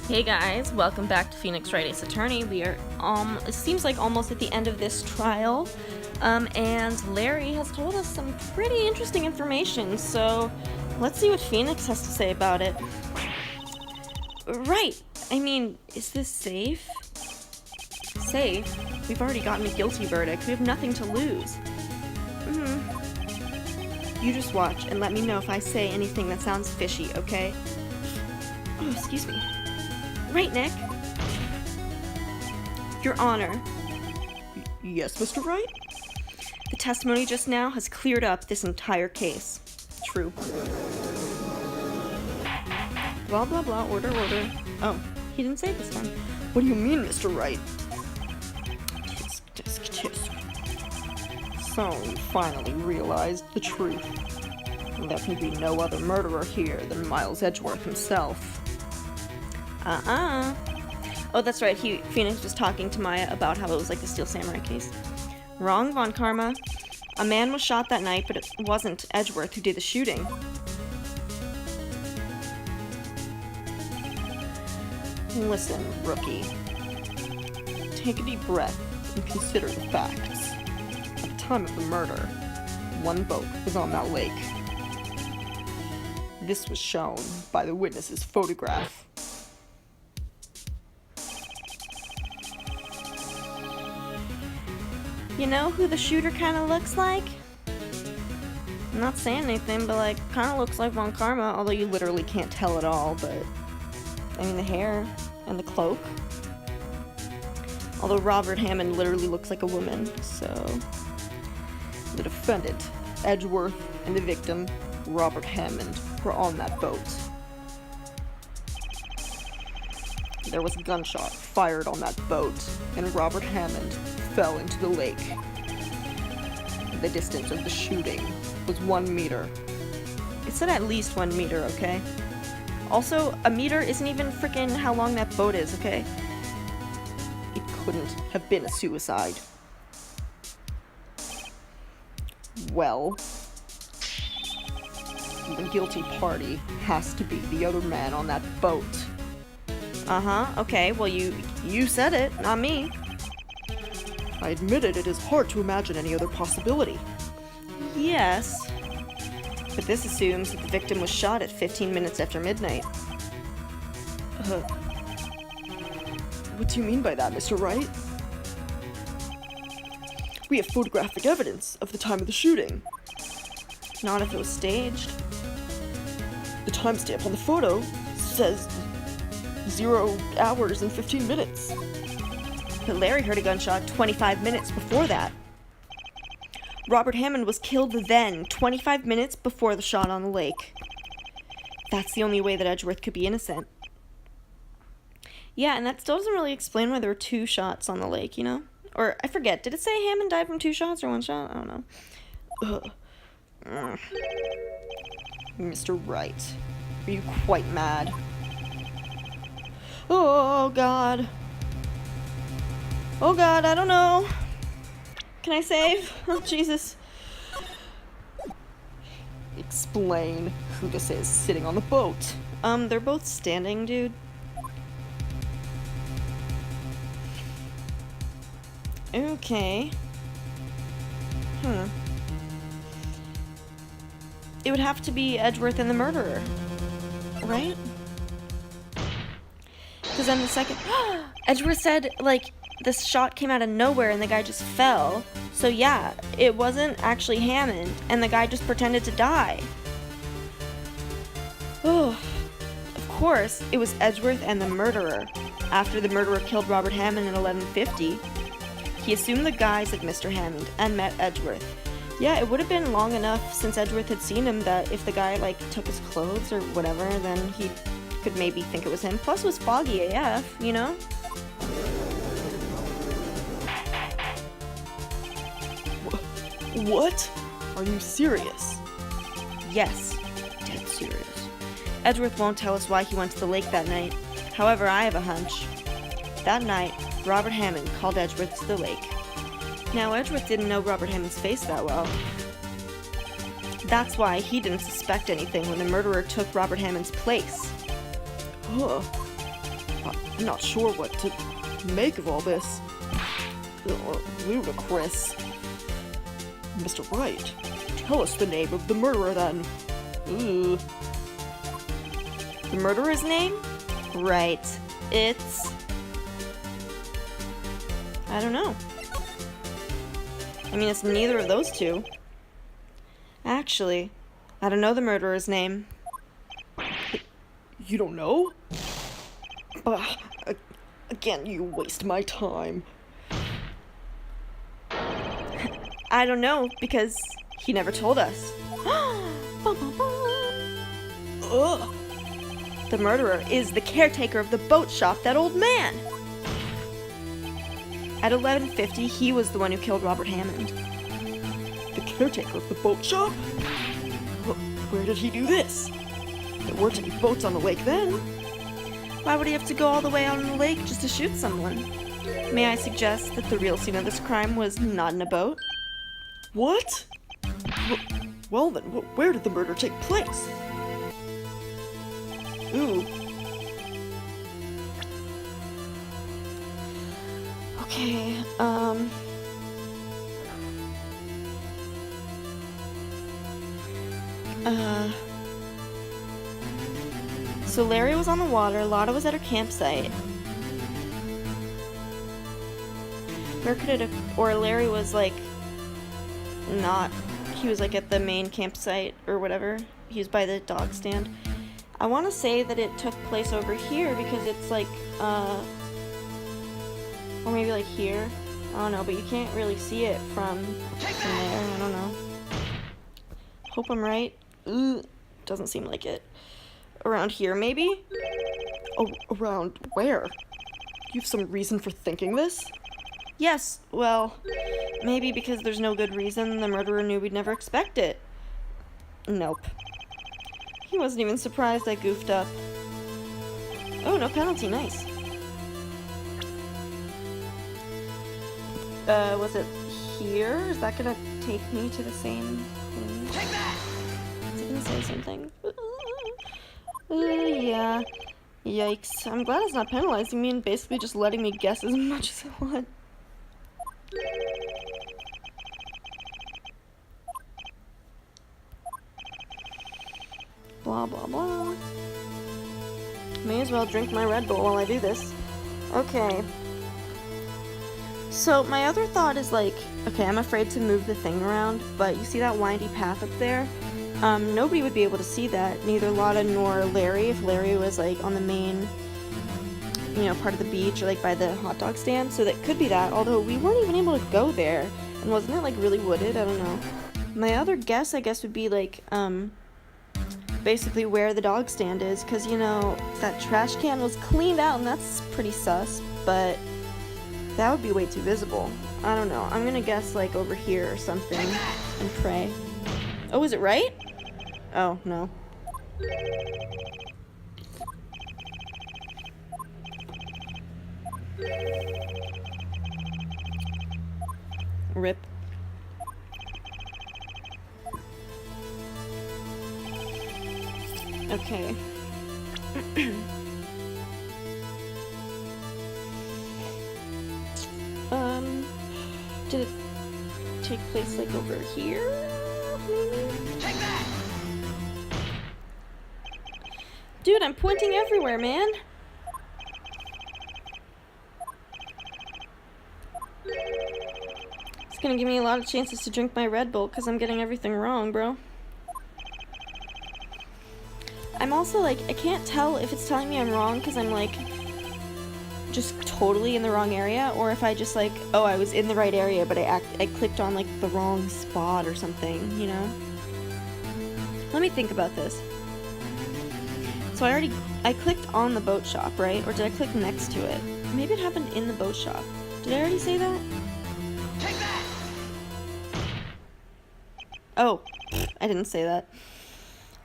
Hey guys, welcome back to Phoenix Wright Ace Attorney. We are, it seems like almost at the end of this trial, and Larry has told us some pretty interesting information, so let's see what Phoenix has to say about it. Right, I mean, is this safe? Safe? We've already gotten a guilty verdict. We have nothing to lose. You just watch and let me know if I say anything that sounds fishy, okay? Oh, excuse me. Right, Nick? Your Honor. Yes, Mr. Wright? The testimony just now has cleared up this entire case. True. Blah, blah, blah, order, order. Oh, he didn't say it this time. What do you mean, Mr. Wright? Tisk, tisk, tisk. So, you finally realized the truth. There can be no other murderer here than Miles Edgeworth himself. Oh, that's right. Phoenix was talking to Maya about how it was like the Steel Samurai case. Wrong, Von Karma. A man was shot that night, but it wasn't Edgeworth who did the shooting. Listen, rookie. Take a deep breath and consider the facts. At the time of the murder, one boat was on that lake. This was shown by the witness's photograph. You know who the shooter kind of looks like? I'm not saying anything, but like, kind of looks like Von Karma, although you literally can't tell at all, but I mean the hair and the cloak. Although Robert Hammond literally looks like a woman, so... The defendant, Edgeworth, and the victim, Robert Hammond, were on that boat. There was a gunshot fired on that boat, and Robert Hammond fell into the lake. The distance of the shooting was 1 meter. It said at least 1 meter, okay? Also, a meter isn't even freaking how long that boat is, okay? It couldn't have been a suicide. Well, the guilty party has to be the other man on that boat. Okay, well you said it, not me. I admitted it is hard to imagine any other possibility. Yes. But this assumes that the victim was shot at 15 minutes after midnight. What do you mean by that, Mr. Wright? We have photographic evidence of the time of the shooting. Not if it was staged. The timestamp on the photo says 0 hours and 15 minutes. But Larry heard a gunshot 25 minutes before that. Robert Hammond was killed then, 25 minutes before the shot on the lake. That's the only way that Edgeworth could be innocent. Yeah, and that still doesn't really explain why there were 2 shots on the lake, you know? Or, I forget, did it say Hammond died from 2 shots or 1 shot? I don't know. Mr. Wright, are you quite mad? Oh, God. Oh, God, I don't know. Can I save? Oh, Jesus. Explain who this is sitting on the boat. They're both standing, dude. Okay. It would have to be Edgeworth and the murderer, right? Because then the second... Edgeworth said, like, this shot came out of nowhere and the guy just fell. So yeah, it wasn't actually Hammond, and the guy just pretended to die. Oh, of course, it was Edgeworth and the murderer. After the murderer killed Robert Hammond in 1150, he assumed the guise of Mr. Hammond and met Edgeworth. Yeah, it would have been long enough since Edgeworth had seen him that if the guy, like, took his clothes or whatever, then he could maybe think it was him. Plus, it was foggy AF, you know? What? Are you serious? Yes, dead serious. Edgeworth won't tell us why he went to the lake that night. However, I have a hunch. That night, Robert Hammond called Edgeworth to the lake. Now, Edgeworth didn't know Robert Hammond's face that well. That's why he didn't suspect anything when the murderer took Robert Hammond's place. Huh. I'm not sure what to make of all this. Ludicrous. Mr. Wright, tell us the name of the murderer then. Ooh. The murderer's name? Right. It's... I don't know. I mean, it's neither of those two. Actually, I don't know the murderer's name. You don't know? Again, you waste my time. I don't know, because he never told us. Ugh. The murderer is the caretaker of the boat shop, that old man. At 11:50, he was the one who killed Robert Hammond. The caretaker of the boat shop? Where did he do this? There weren't any boats on the lake then. Why would he have to go all the way out on the lake just to shoot someone? May I suggest that the real scene of this crime was not in a boat? What? Well then, where did the murder take place? Ooh. Okay, So Larry was on the water, Lotta was at her campsite. Where could it have, or Larry was like, not, he was like at the main campsite or whatever. He was by the dog stand. I want to say that it took place over here because it's like, or maybe like here. I don't know, but you can't really see it from there. I don't know. Hope I'm right. Ugh, doesn't seem like it. Around here, maybe? Oh, around where? You have some reason for thinking this? Yes, well, maybe because there's no good reason the murderer knew we'd never expect it. Nope. He wasn't even surprised I goofed up. Oh, no penalty, nice. Was it here? Is that gonna take me to the same thing? Take that! Is it gonna say something? Yeah. Yikes. I'm glad it's not penalizing me and basically just letting me guess as much as I want. Blah, blah, blah. May as well drink my Red Bull while I do this. Okay. So my other thought is like, okay, I'm afraid to move the thing around, but you see that windy path up there? Nobody would be able to see that, neither Lotta nor Larry, if Larry was like on the main, you know, part of the beach or like by the hot dog stand, so that could be that, although we weren't even able to go there, and wasn't it like really wooded? I don't know. My other guess, I guess, would be like, basically where the dog stand is, because, you know, that trash can was cleaned out and that's pretty sus, but that would be way too visible. I don't know. I'm gonna guess like over here or something and pray. Oh, is it right? Oh, no. Rip. Okay. Did it take place like over here? Maybe? Take that! Dude, I'm pointing everywhere, man. It's gonna give me a lot of chances to drink my Red Bull because I'm getting everything wrong, bro. I'm also like, I can't tell if it's telling me I'm wrong because I'm like just totally in the wrong area, or if I just like, oh, I was in the right area but I clicked on like the wrong spot or something, you know? Let me think about this. So I clicked on the boat shop, right? Or did I click next to it? Maybe it happened in the boat shop. Did I already say that? Take that! Oh, I didn't say that.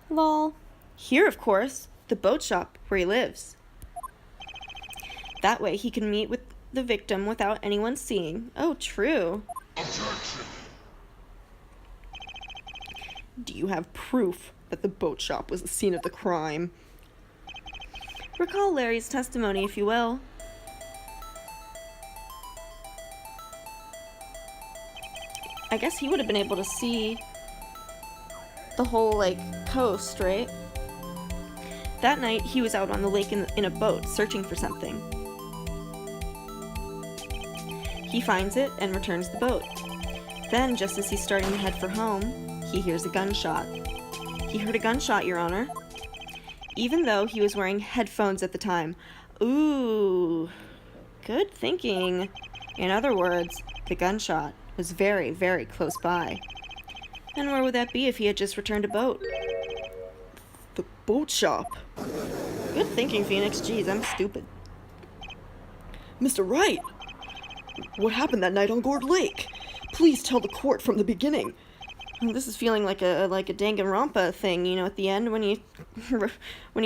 Lol. Here, of course, the boat shop where he lives. That way he can meet with the victim without anyone seeing. Oh, true. Objection. Do you have proof that the boat shop was the scene of the crime? Recall Larry's testimony, if you will. I guess he would have been able to see the whole, like, coast, right? That night, he was out on the lake in a boat, searching for something. He finds it and returns the boat. Then, just as he's starting to head for home, he hears a gunshot. He heard a gunshot, Your Honor. Even though he was wearing headphones at the time. Ooh, good thinking. In other words, the gunshot was very, very close by. And where would that be if he had just returned a boat? The boat shop. Good thinking, Phoenix. Jeez, I'm stupid. Mr. Wright! What happened that night on Gourd Lake? Please tell the court from the beginning. This is feeling like a Danganronpa thing, you know, at the end when you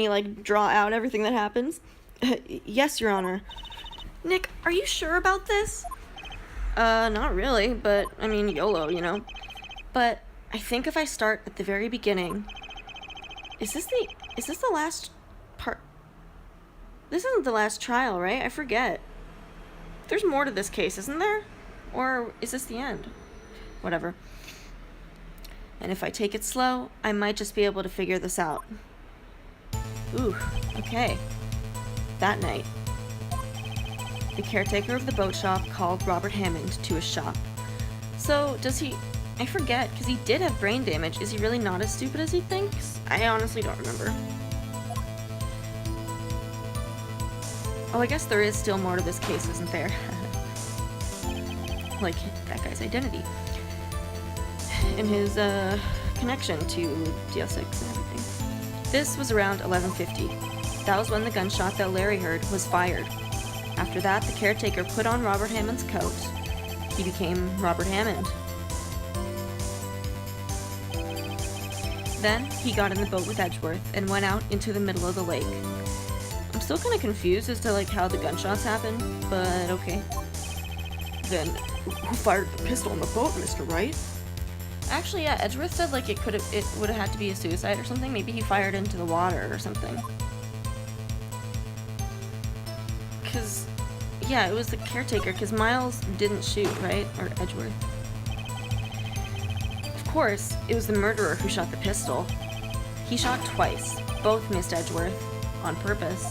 like draw out everything that happens. Yes, Your Honor. Nick, are you sure about this? Not really, but I mean YOLO, you know. But I think if I start at the very beginning, is this the last part? This isn't the last trial, right? I forget. There's more to this case, isn't there? Or is this the end? Whatever. And if I take it slow, I might just be able to figure this out. Ooh, okay. That night, the caretaker of the boat shop called Robert Hammond to his shop. So, does he... I forget, because he did have brain damage. Is he really not as stupid as he thinks? I honestly don't remember. Oh, I guess there is still more to this case, isn't there? Like, that guy's identity. And his, connection to DL6 and everything. This was around 11:50. That was when the gunshot that Larry heard was fired. After that, the caretaker put on Robert Hammond's coat. He became Robert Hammond. Then, he got in the boat with Edgeworth and went out into the middle of the lake. I'm still kind of confused as to, like, how the gunshots happened, but okay. Then, who fired the pistol on the boat, Mr. Wright? Actually, yeah, Edgeworth said, like, it would have had to be a suicide or something. Maybe he fired into the water or something. Because, yeah, it was the caretaker, because Miles didn't shoot, right? Or Edgeworth. Of course, it was the murderer who shot the pistol. He shot twice. Both missed Edgeworth. On purpose.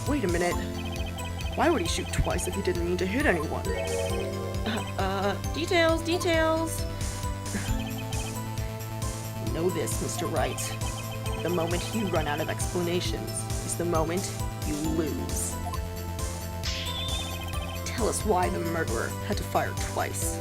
Wait a minute. Why would he shoot twice if he didn't mean to hit anyone? Details. Know this, Mr. Wright. The moment you run out of explanations is the moment you lose. Tell us why the murderer had to fire twice.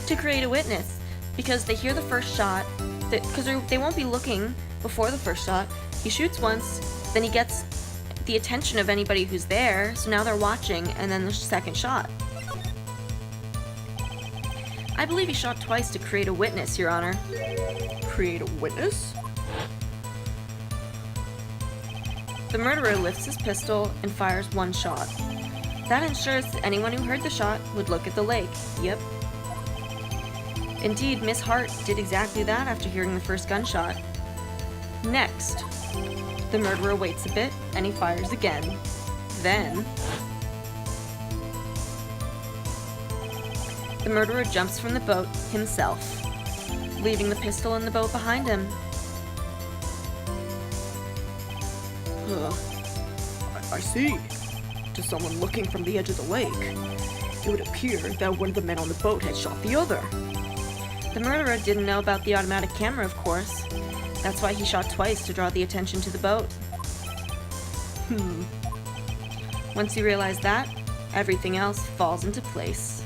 To create a witness. Because they hear the first shot, because they won't be looking before the first shot. He shoots once, then he gets the attention of anybody who's there, so now they're watching, and then the second shot. I believe he shot twice to create a witness, Your Honor. Create a witness? The murderer lifts his pistol and fires one shot. That ensures that anyone who heard the shot would look at the lake. Yep. Indeed, Miss Hart did exactly that after hearing the first gunshot. Next, the murderer waits a bit, and he fires again. Then, the murderer jumps from the boat himself, leaving the pistol in the boat behind him. I see. To someone looking from the edge of the lake, it would appear that one of the men on the boat had shot the other. The murderer didn't know about the automatic camera, of course. That's why he shot twice, to draw the attention to the boat. Once you realize that, everything else falls into place.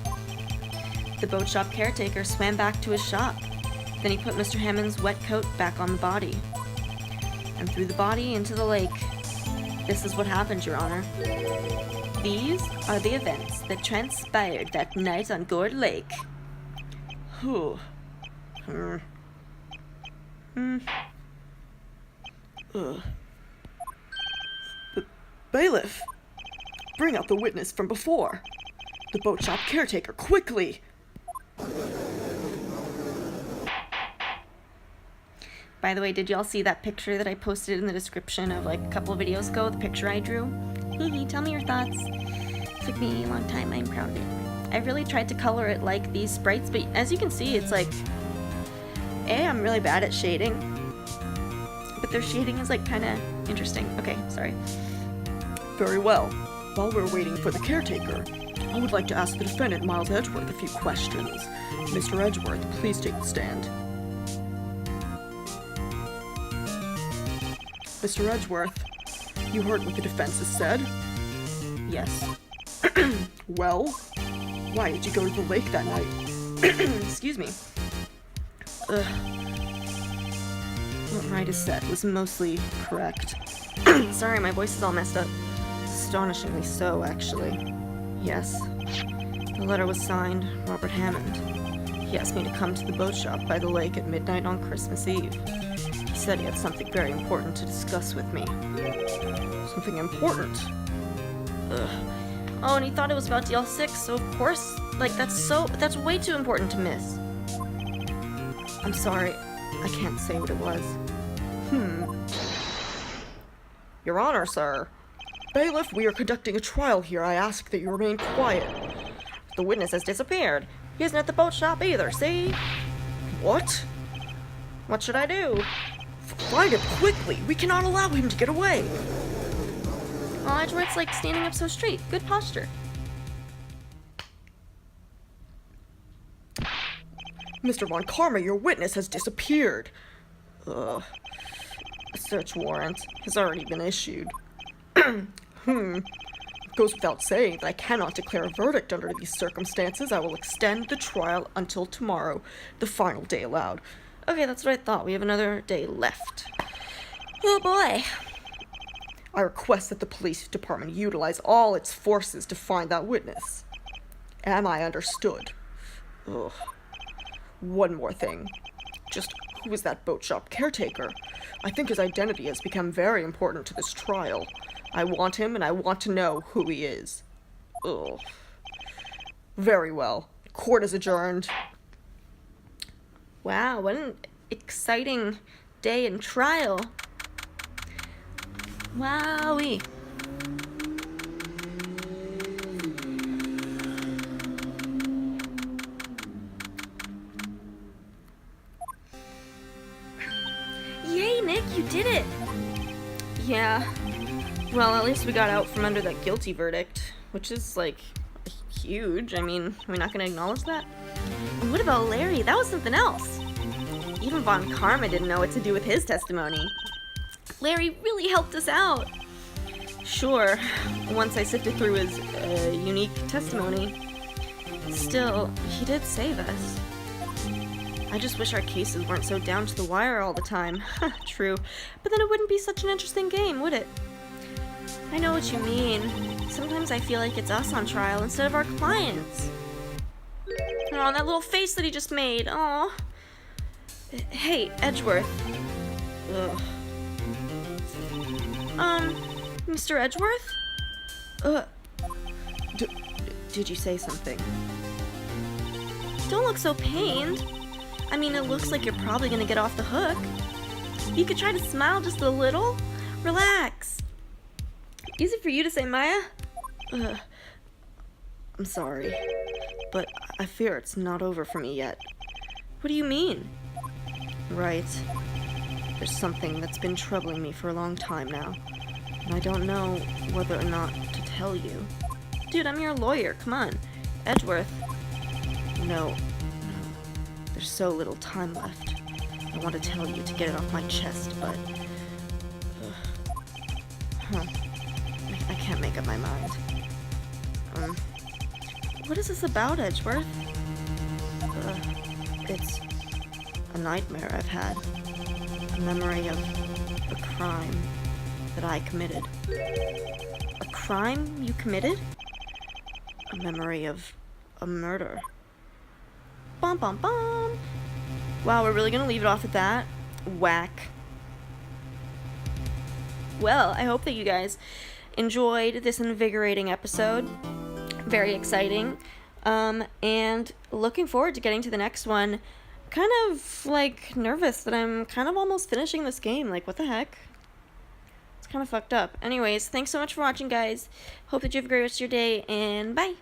The boat shop caretaker swam back to his shop. Then he put Mr. Hammond's wet coat back on the body. And threw the body into the lake. This is what happened, Your Honor. These are the events that transpired that night on Gourd Lake. Bailiff, bring out the witness from before. The boat shop caretaker, quickly! By the way, did y'all see that picture that I posted in the description of like a couple of videos ago? The picture I drew? Hee tell me your thoughts. Took me a long time, I'm proud of it. I really tried to color it like these sprites, but as you can see, it's like, I'm really bad at shading. But their shading is like kind of interesting. Okay, sorry. Very well. While we're waiting for the caretaker, I would like to ask the defendant, Miles Edgeworth, a few questions. Mr. Edgeworth, please take the stand. Mr. Edgeworth, you heard what the defense has said? Yes. Well, why did you go to the lake that night? Excuse me. What Wright has said was mostly correct. Sorry, my voice is all messed up. Astonishingly so, actually. Yes. The letter was signed Robert Hammond. He asked me to come to the boat shop by the lake at midnight on Christmas Eve. He said he had something very important to discuss with me. Something important? Oh, and he thought it was about DL6, so of course, like, that's way too important to miss. I'm sorry, I can't say what it was. Your Honor, sir. Bailiff, we are conducting a trial here. I ask that you remain quiet. The witness has disappeared. He isn't at the boat shop either, see? What? What should I do? Find him quickly! We cannot allow him to get away! Oh, Edgeworth's like standing up so straight. Good posture. Mr. Von Karma, your witness has disappeared. A search warrant has already been issued. It goes without saying that I cannot declare a verdict under these circumstances. I will extend the trial until tomorrow, the final day allowed. Okay, that's what I thought. We have another day left. Oh boy. I request that the police department utilize all its forces to find that witness. Am I understood? Ugh. One more thing. Just who is that boat shop caretaker? I think his identity has become very important to this trial. I want him, and I want to know who he is. Ugh. Very well. Court is adjourned. Wow, what an exciting day in trial. Wowee. Yay, Nick, you did it! Yeah. Well, at least we got out from under that guilty verdict, which is, like, huge. I mean, are we not gonna acknowledge that? And what about Larry? That was something else. Even Von Karma didn't know what to do with his testimony. Larry really helped us out. Sure, once I sifted through his unique testimony. Still, he did save us. I just wish our cases weren't so down to the wire all the time. True, but then it wouldn't be such an interesting game, would it? I know what you mean. Sometimes I feel like it's us on trial instead of our clients. Oh, that little face that he just made. Aw. Hey, Edgeworth. Ugh. Mr. Edgeworth? Did you say something? Don't look so pained. I mean, it looks like you're probably gonna get off the hook. You could try to smile just a little. Relax. Easy for you to say, Maya? I'm sorry, but I fear it's not over for me yet. What do you mean? Right. There's something that's been troubling me for a long time now, and I don't know whether or not to tell you. Dude, I'm your lawyer. Come on. Edgeworth. No. There's so little time left. I want to tell you to get it off my chest, but... I can't make up my mind. What is this about, Edgeworth? It's a nightmare I've had. A memory of a crime that I committed. A crime you committed? A memory of a murder. Bum bum bum. Wow, we're really gonna leave it off at that? Whack. Well, I hope that you guys enjoyed this invigorating episode. Very exciting. And looking forward to getting to the next one. kind of, like, nervous that I'm kind of almost finishing this game. Like, what the heck? It's kind of fucked up. Anyways, thanks so much for watching, guys. Hope that you have a great rest of your day, and bye!